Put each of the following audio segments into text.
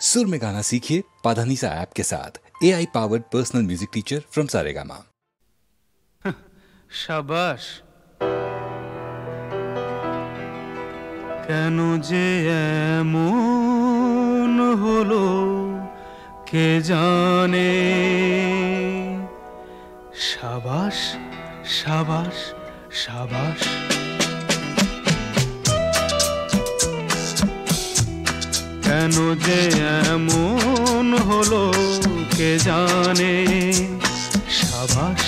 सुर में गाना सीखिए पाधानीसा ऐप के साथ। AI powered personal music teacher from Saregama. शाबाश। কেন যে এমন হলো কে জানে। শাবাশ শাবাশ শাবাশ। কেন যে এমন হলো কে জানে। শাবাশ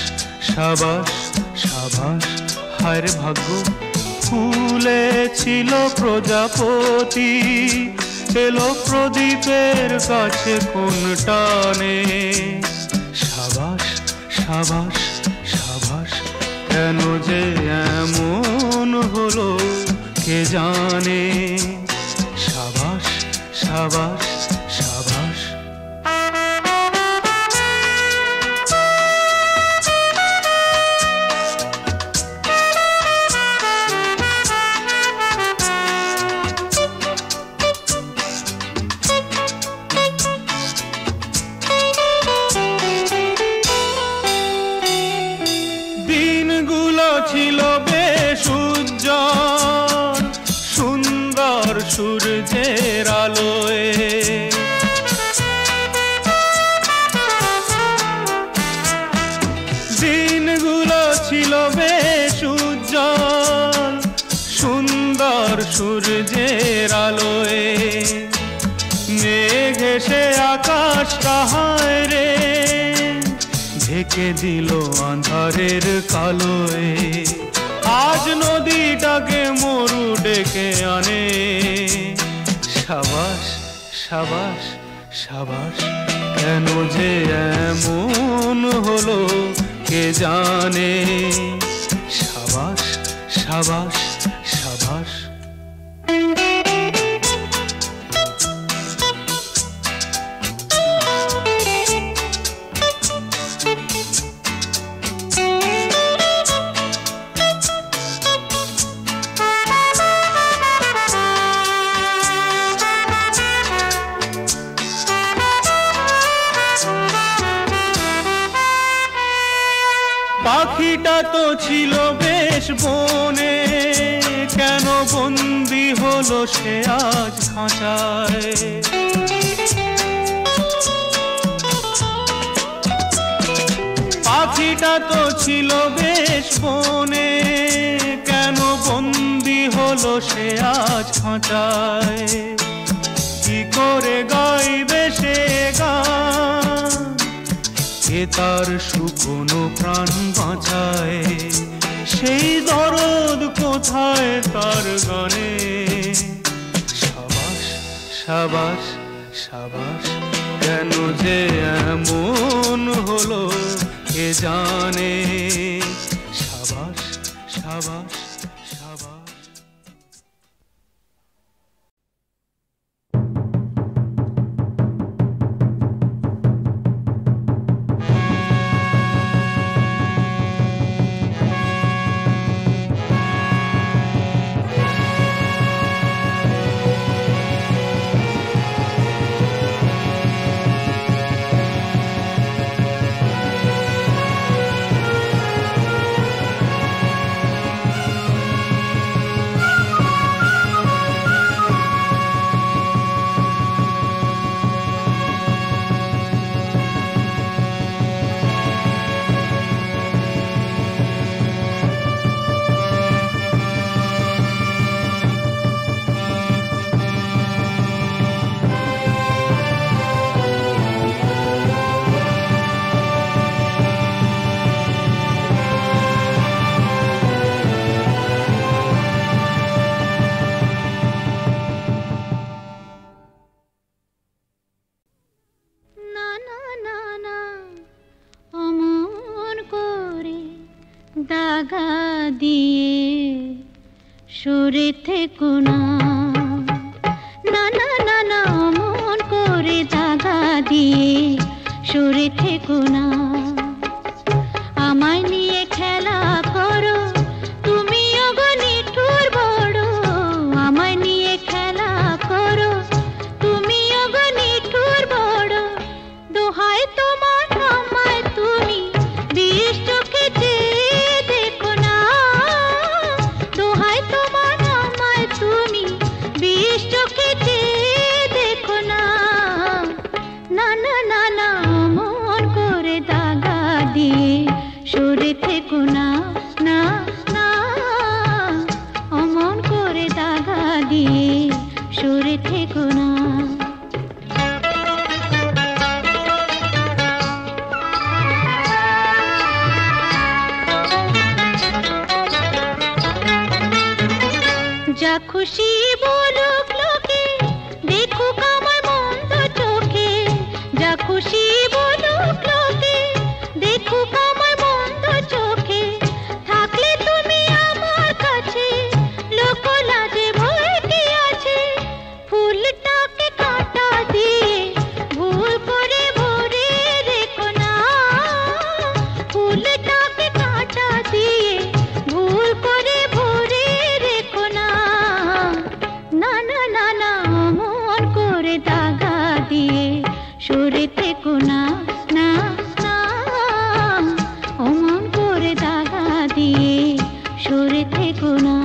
শাবাশ শাবাশ। হায় রে ভাগ্য, ফুলে ছিল প্রজাপতি, এলো প্রদীপের কাছে কোন টানে। শাবাশ শাবাশ শাবাশ। কেন যে এমন হলো কে জানে। শাবাশ শাবাশ শাবাশ। দিনগুলো ছিল বেশ উজ্জ্বল, সুন্দর সূর্যের আলোয়। দিনগুলো ছিল বেশ উজ্জ্বল, সুন্দর সূর্যের আলোয়। মেঘ এসে আকাশ কাহায় রে, ঢেকে দিল আঁধারের কালোয়। আজ নদীটাকে মরু ডেকে আনে। শাবাশ শাবাশ শাবাশ। কেন যে এমন হলো কে জানে। শাবাশ শাবাশ শাবাশ। পাখিটা তো ছিল বেশ বনে, কেন বন্দি হলো সে আজ খাঁচায়। পাখিটা তো ছিল বেশ বনে, কেন বন্দি হলো সে আজ খাঁচায়। কি করে গাইবে সে গান, কে তার শুকনো প্রাণ বাঁচায়। সেই দরদ কোথায় তার গানে। শাবাশ শাবাশ শাবাশ। কেন যে এমন হলো কে জানে। শাবাশ শাবাশ শাবাশ। দাগা দিয়ে সরে থেকো না, না না না না, মন করে দাগা দিয়ে সরে থেকো না। আমায় নিয়ে খেলা করো তুমি ওগো নিঠুর বড়, আমায় নিয়ে খেলা করো তুমি ওগো নিঠুর খুশি বলুক লোকে, দেখুক আমার মন্দ চোখে। যা খুশি বলুক লোকে, দেখুক আমার মন্দ চোখে। থাকলে তুমি আমার কাছে, লোক লাজে ভয় কি আছে? ফুলটাকে কাঁটা দিয়ে ভুল করে ভরে রেখো না। ফুলটাকে কাঁটা দিয়ে ভুল করে ভরে রেখো না। না না না না, অমন করে দাগা দিয়ে সরে থেকো না। না না, অমন করে দাগা দিয়ে সরে থেকো না।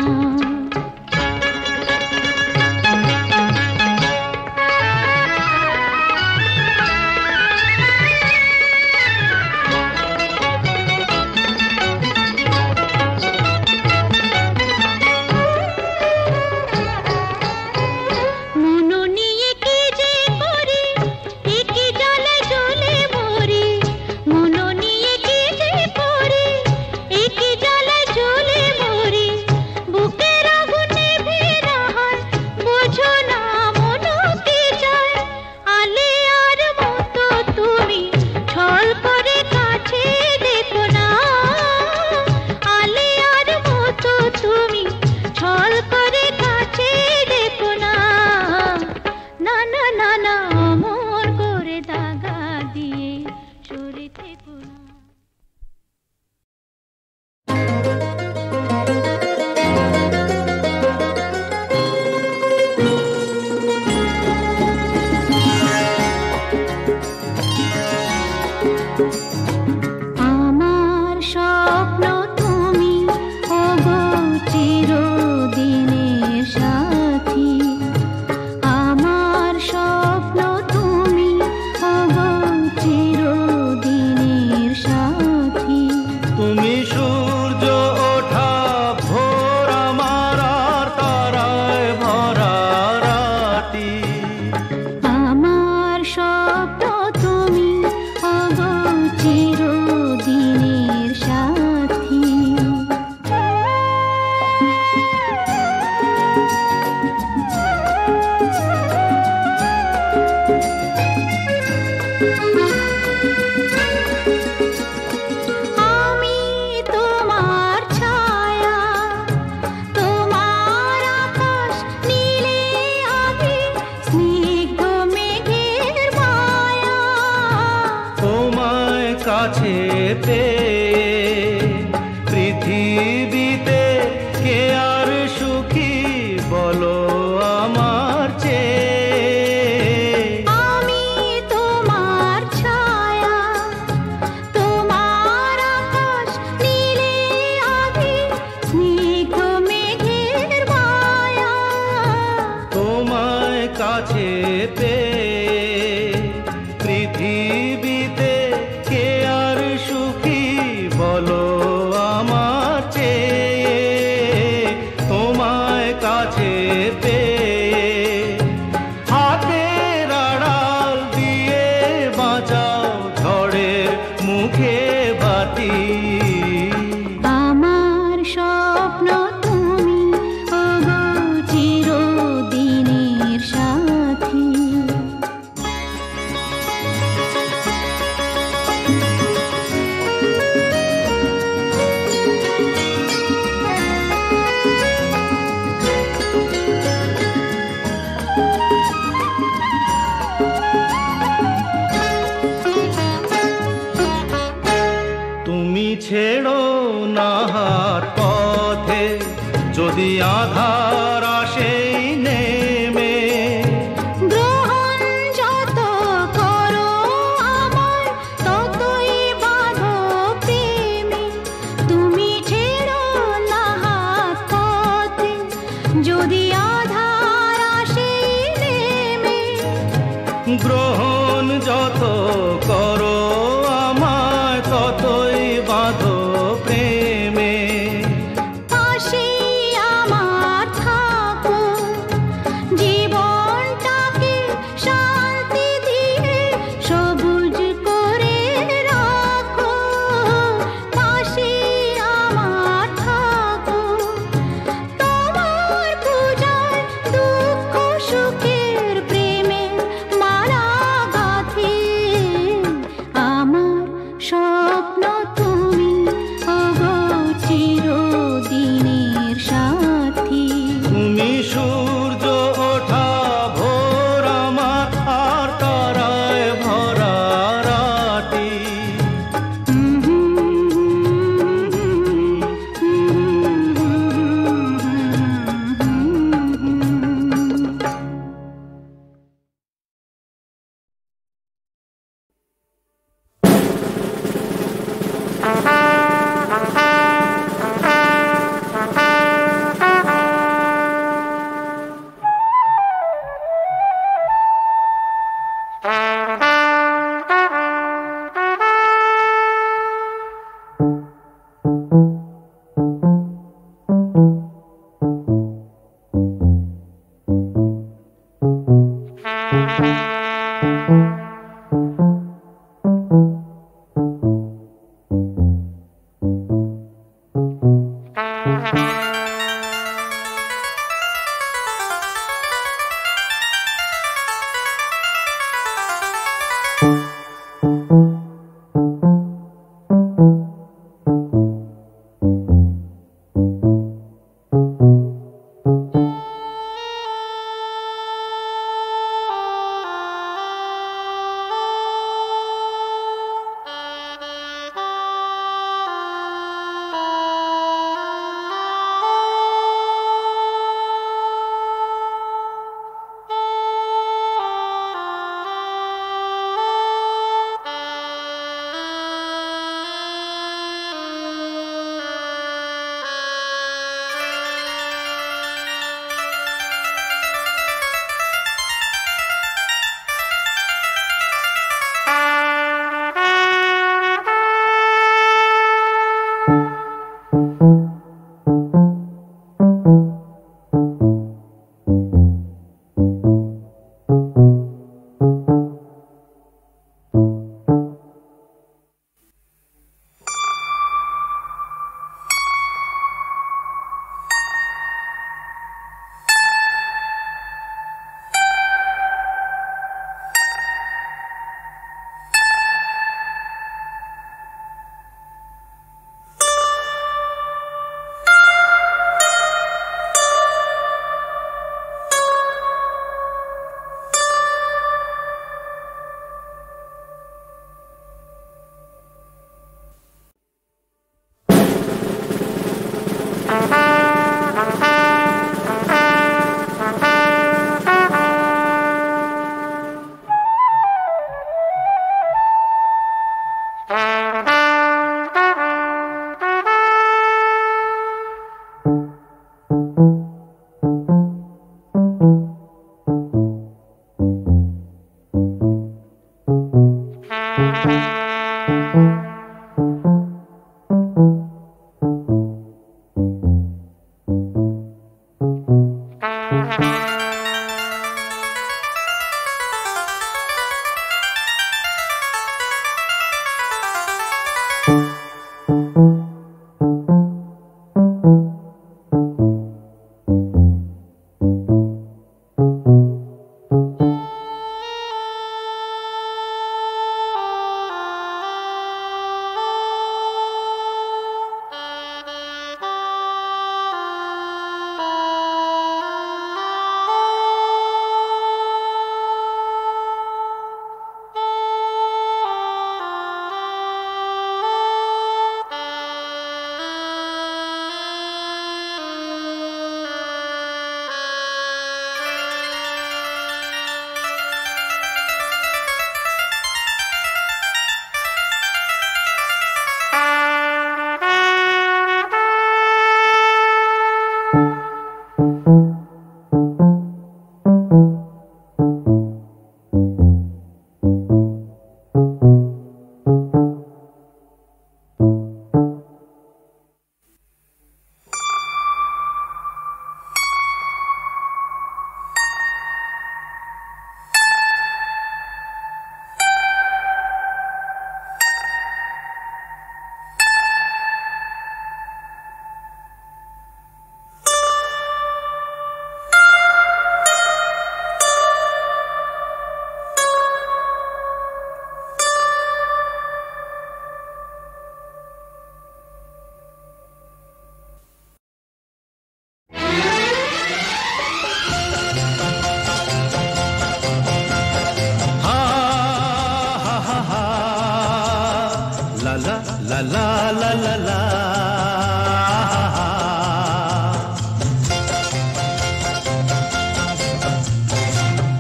তোমার পূজা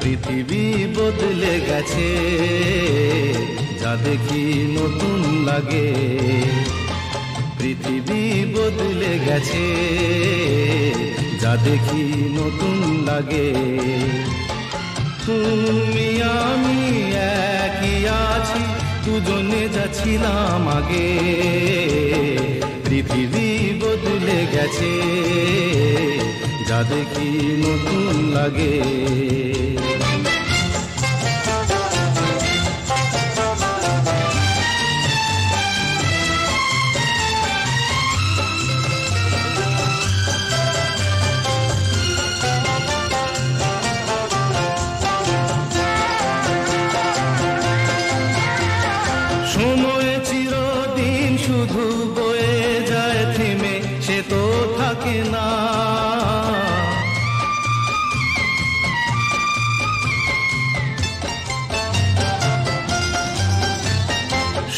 পৃথিবী বদলে গেছে, যা দেখি নতুন লাগে। পৃথিবী বদলে গেছে, যা দেখি নতুন লাগে। তুমি আমি একই আছি, দুজনে যাচ্ছিলাম আগে। পৃথিবী বদলে গেছে, যা দেখি নতুন লাগে।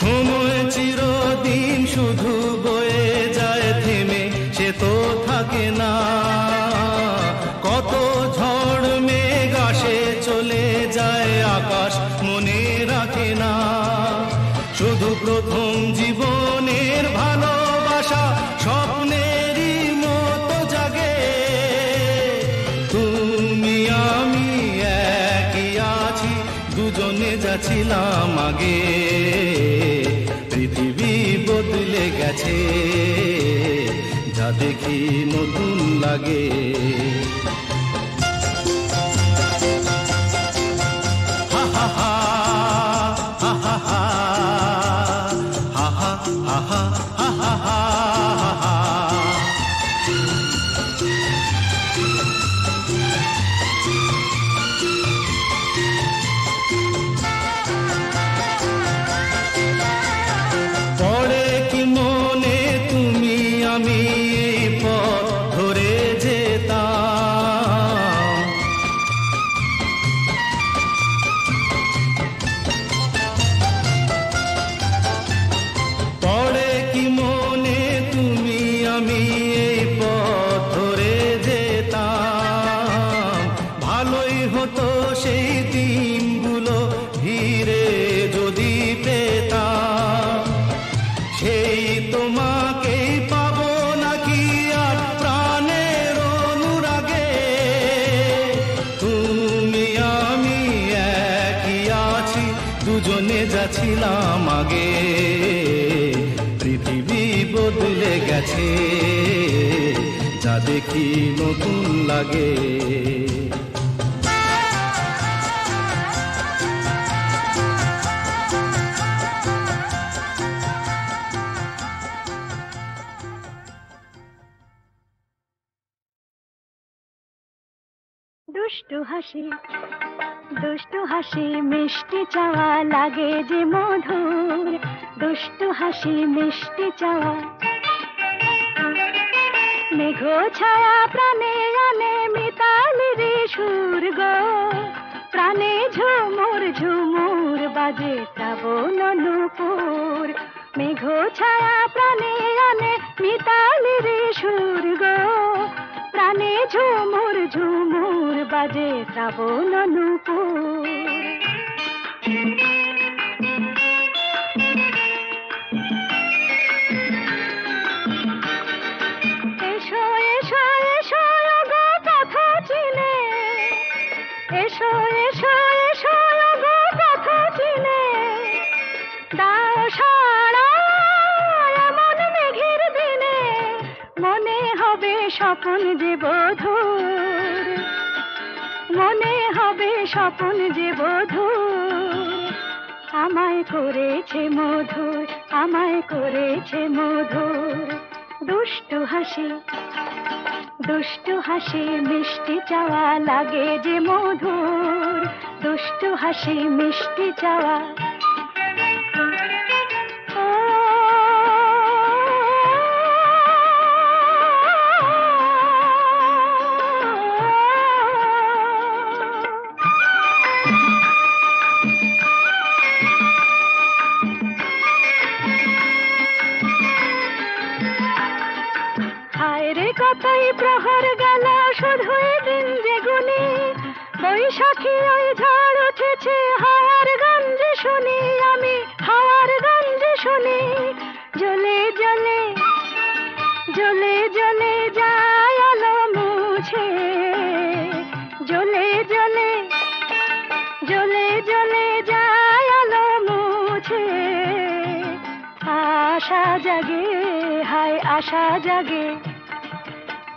সময় চিরদিন শুধু বয়ে যায় থেমে, সে তো থাকে না। কত ঝড় মেঘ আসে চলে যায়, আকাশ মনে রাখে না। শুধু প্রথম জীবনের ভালোবাসা স্বপ্নেরই মতো জাগে। তুমি আমি একই আছি, দুজনে যাচ্ছিলাম আগে। পৃথিবী বদলে গেছে, যা দেখি নতুন লাগে। হা হা হা হা হা হা হা হা হা হা হা হা। পড়ে কি মনে তুমি আমি এই পথ ধরে যেতাম। পড়ে কি মনে তুমি আমি এই পথ ধরে যেতাম। ভালোই হতো সেই দিনগুলো ধীরে যদি পেতাম। সেই তোমাকেই পাবো নাকি আর প্রাণের অনুরাগে। তুমি আমি একই আছি, দুজনে যাচ্ছিলাম আগে। পৃথিবী বদলে গেছে, যা দেখি নতুন লাগে। দুষ্টু হাসি দুষ্টু হাসি মিষ্টি চাওয়া লাগে যে মধুর। দুষ্টু হাসি মিষ্টি চাওয়া, মেঘ ছায়া প্রাণে আনে মিতালির সুর গো। প্রাণে ঝুমুর ঝুমুর বাজে শ্রাবণ নূপুর। মেঘ ছায়া প্রাণে আনে মিতালির সুর গো। প্রাণে ঝুমুর ঝুমুর বাজে শ্রাবণ নূপুর। এসো এসো এসো গো কথা চিনে, এসো এসো এসো গো কথা চিনে। দাও সাড়া এমন মেঘের দিনে, মনে হবে স্বপন যে বধুর। মনে হবে স্বপন যে বধুর। আমায় করেছে মধুর, আমায় করেছে মধুর। দুষ্টু হাসি দুষ্টু হাসি মিষ্টি চাওয়া লাগে যে মধুর। দুষ্টু হাসি মিষ্টি চাওয়া। কতই প্রহর গেল শুধুই দিন যে গুনি। বৈশাখী ওই ঝড় উঠেছে, হাওয়ার গান যে শুনি আমি, হাওয়ার গান যে শুনি। জ্বলে জ্বলে জ্বলে জ্বলে যায় আলো মুছে। জ্বলে জ্বলে জ্বলে জ্বলে যায় আলো মুছে। আশা জাগে হায় আশা জাগে,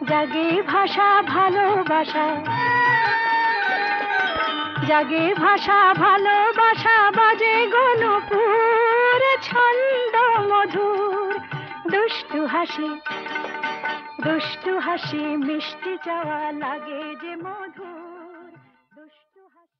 জাগে ভাষা ভালোবাসা। জাগে ভাষা ভালোবাসা, বাজে গণপুর ছন্দ মধুর। দুষ্টু হাসি দুষ্টু হাসি মিষ্টি চাওয়া লাগে যে মধুর। দুষ্টু হাসি।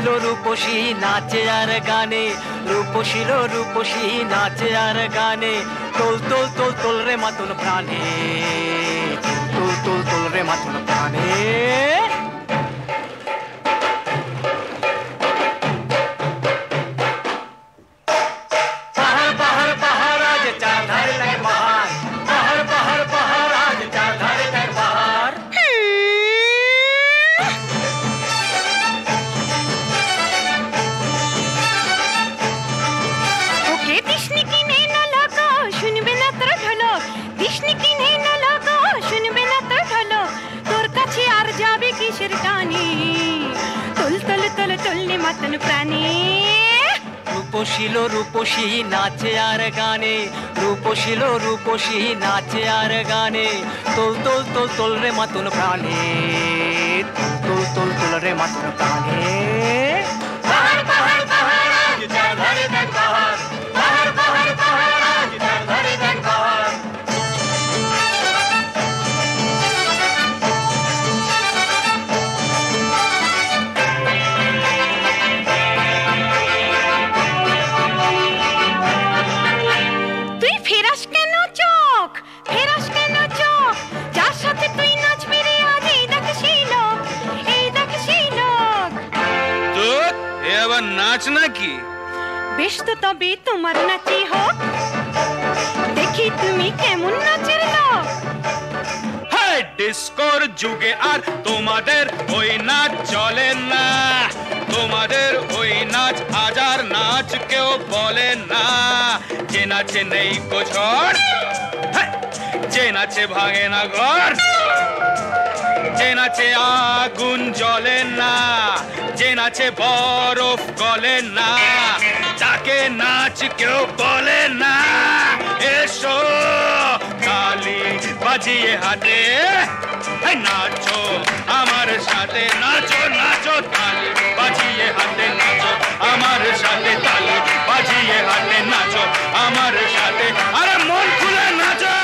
রূপসী লো রূপসী নাচে আর গানে, রূপসী লো রূপসী নাচে আর গানে, তোল তোল তোল তোল রে মাতুল প্রাণে, তোল তোল তোল রে মাতুল প্রাণে। রূপসী লো রূপসী নাচে আর গানে, রূপসী লো রূপসী নাচে আর গানে, তোল তোল তোল তোল রে মাতুল প্রাণে, তোল তোল তোল রে মাতুল প্রাণে। পাহাড় পাহাড় পাহাড় আজ যার ধারে দেখ পাহাড়, পাহাড় পাহাড় পাহাড় আজ যার ধারে দেখ পাহাড়। নাচ নাকি? বেশ তো তবে তোমার নাচি হোক, দেখি তুমি কেমন নাচের লোক। হ্যাঁ, ডিস্কোর যুগে আর তোমাদের ওই নাচ চলে না, তোমাদের ওই নাচ আজার নাচ কেউ বলে না। যে নাচে নেই কোঝড়, যে নাচে ভাঙে না ঘর, যে নাচে আগুন জ্বলে না, যে নাচে বরফ গলে না, তাকে নাচ কেউ বলে না। এসো তালি বাজিয়ে হাতে নাচো আমার সাথে, নাচো নাচো তালি বাজিয়ে হাতে নাচো আমার সাথে, তালি বাজিয়ে হাতে নাচো আমার সাথে, আরে মন খুলে নাচো।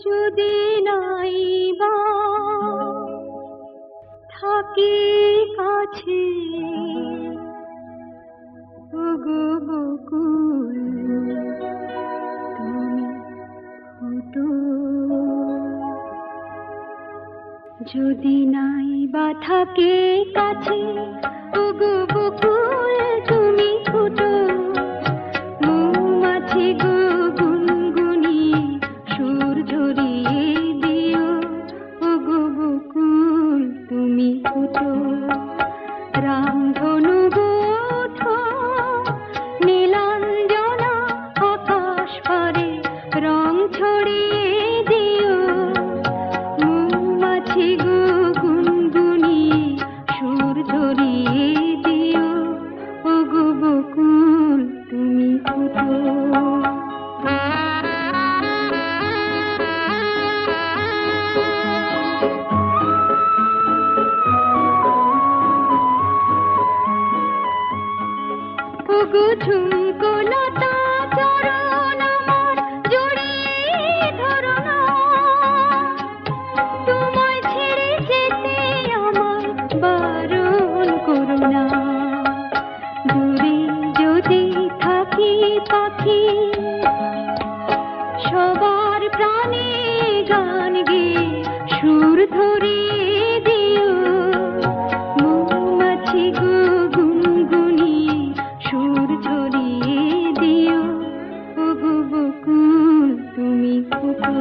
যদি নাই বা থাকি কাছে ওগো বকুল তুমি ফুটো যদি নাই বা থাকে কাছে ওগো বকুল তুমি ফুটো মৌমাছি গো গুনগুনিয়ে সুর ঝরিয়ে দিও ওগো বকুল তুমি ফুটো রামধনু গোঠো নীলাঞ্জনা আকাশ পারে রং ছড়িয়ে দিও মৌমাছি গো গুনগুনিয়ে সুর ঝরিয়ে দিও ওগো বকুল তুমি ফুটো ওগো ঝুমকো লতা চরণ আমার জড়িয়ে ধরো না তোমায় ছেড়ে যেতে আমার বারণ করো না দূরে যদি থাকি পাখি সবার প্রাণে গান গেয়ে সুর ধরিয়ে দিও মৌমাছি গো গুনগুনিয়ে সুর ঝরিয়ে দিও ওগো বকুল তুমি ফুটো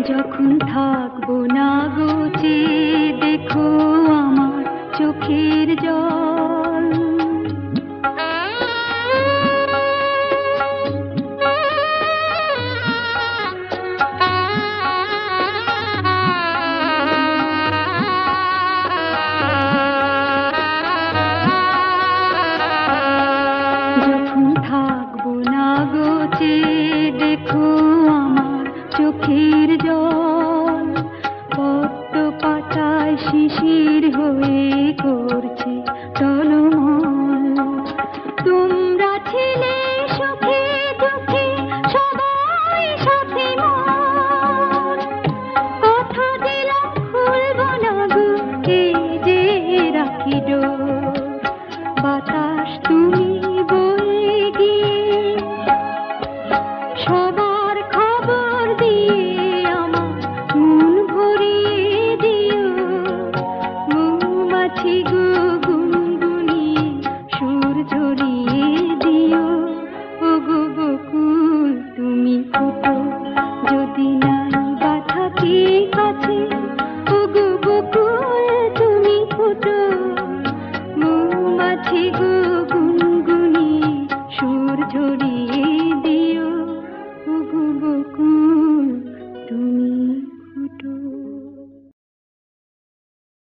যখন থাকবো না গোচে দেখো আমার চোখের জল যখন থাকবো না গোচে দেখো আমার চোখের জল পদ্ম পাতায় শিশির হয়ে করছে টলমল তোমরা ছিলে সুখে দুঃখে সবাই সাথে মন কথা দিলাম খুলবো না গো এই যে রাখি ডোর বাতাস তুমি বয়ে গিয়ে সবার খবর দিয়ে আমার মন ভরিয়ে দিও মৌমাছি গো গুনগুনিয়ে সুর ঝরিয়ে দিও ওগো বকুল তুমি ফুটো যদি নাই বা থাকি কাছে ওগো বকুল তুমি ফুটো মৌমাছি গো